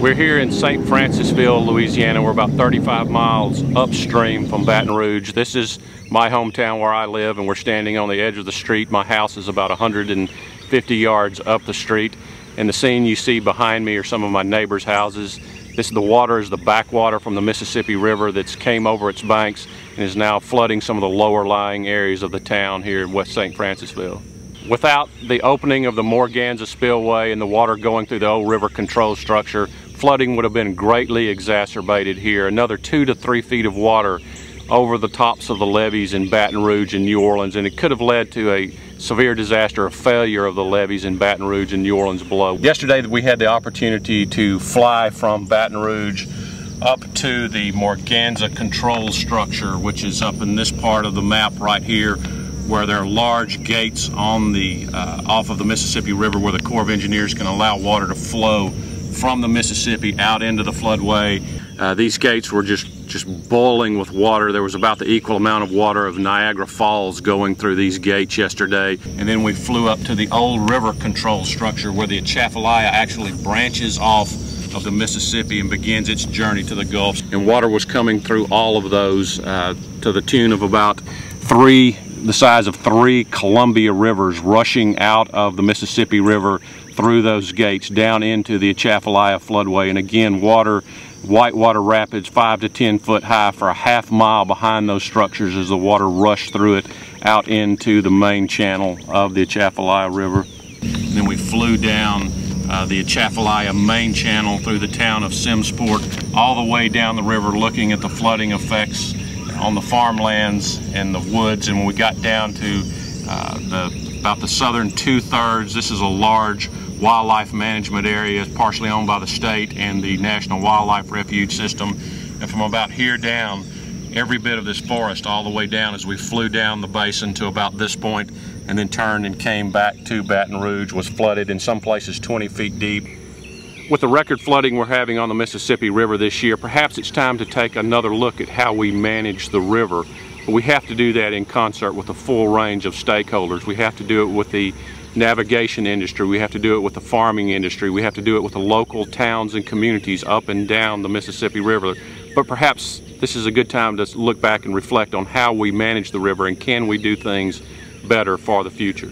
We're here in St. Francisville, Louisiana. We're about 35 miles upstream from Baton Rouge. This is my hometown where I live, and we're standing on the edge of the street. My house is about 150 yards up the street, and the scene you see behind me are some of my neighbors' houses. The water is the backwater from the Mississippi River that's came over its banks and is now flooding some of the lower lying areas of the town here in West St. Francisville. Without the opening of the Morganza Spillway and the water going through the old river control structure, flooding would have been greatly exacerbated here. Another 2 to 3 feet of water over the tops of the levees in Baton Rouge and New Orleans, and it could have led to a severe disaster, a failure of the levees in Baton Rouge and New Orleans below. Yesterday we had the opportunity to fly from Baton Rouge up to the Morganza control structure, which is up in this part of the map right here, where there are large gates on the off of the Mississippi River where the Corps of Engineers can allow water to flow from the Mississippi out into the floodway. These gates were just boiling with water. There was about the equal amount of water of Niagara Falls going through these gates yesterday. And then we flew up to the old river control structure where the Atchafalaya actually branches off of the Mississippi and begins its journey to the Gulf. And water was coming through all of those to the tune of about the size of 3 Columbia rivers rushing out of the Mississippi River through those gates down into the Atchafalaya floodway. And again, whitewater rapids 5 to 10 foot high for a half mile behind those structures as the water rushed through it out into the main channel of the Atchafalaya River. And then we flew down the Atchafalaya main channel through the town of Simsport all the way down the river, looking at the flooding effects on the farmlands and the woods. And when we got down to about the southern 2/3, this is a large wildlife management area, partially owned by the state and the National Wildlife Refuge System. And from about here down, every bit of this forest all the way down, as we flew down the basin to about this point and then turned and came back to Baton Rouge, was flooded, in some places 20 feet deep. With the record flooding we're having on the Mississippi River this year, perhaps it's time to take another look at how we manage the river. But we have to do that in concert with a full range of stakeholders. We have to do it with the navigation industry, we have to do it with the farming industry, we have to do it with the local towns and communities up and down the Mississippi River. But perhaps this is a good time to look back and reflect on how we manage the river and can we do things better for the future.